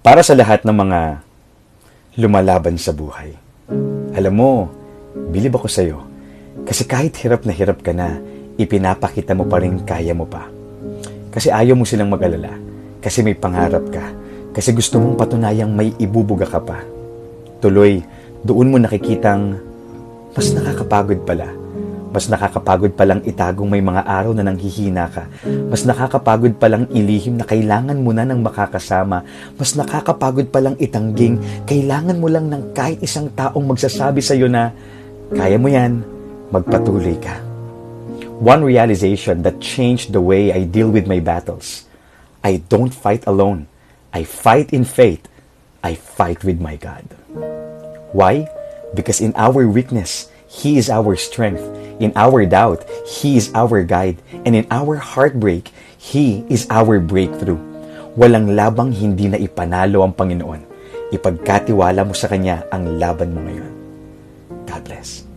Para sa lahat ng mga lumalaban sa buhay. Alam mo, bilib ako sa'yo. Kasi kahit hirap na hirap ka na, ipinapakita mo pa rin kaya mo pa. Kasi ayaw mo silang mag-alala. Kasi may pangarap ka. Kasi gusto mong patunayang may ibubuga ka pa. Tuloy, doon mo nakikitang mas nakakapagod pala. Mas nakakapagod palang itagong may mga araw na nanghihina ka. Mas nakakapagod palang ilihim na kailangan mo na ng makakasama. Mas nakakapagod palang itangging kailangan mo lang ng kahit isang taong magsasabi sa iyo na kaya mo yan, magpatuloy ka. One realization that changed the way I deal with my battles. I don't fight alone. I fight in faith. I fight with my God. Why? Because in our weakness, He is our strength. In our doubt, He is our guide. And in our heartbreak, He is our breakthrough. Walang labang hindi na ipanalo ang Panginoon. Ipagkatiwala mo sa Kanya ang laban mo ngayon. God bless.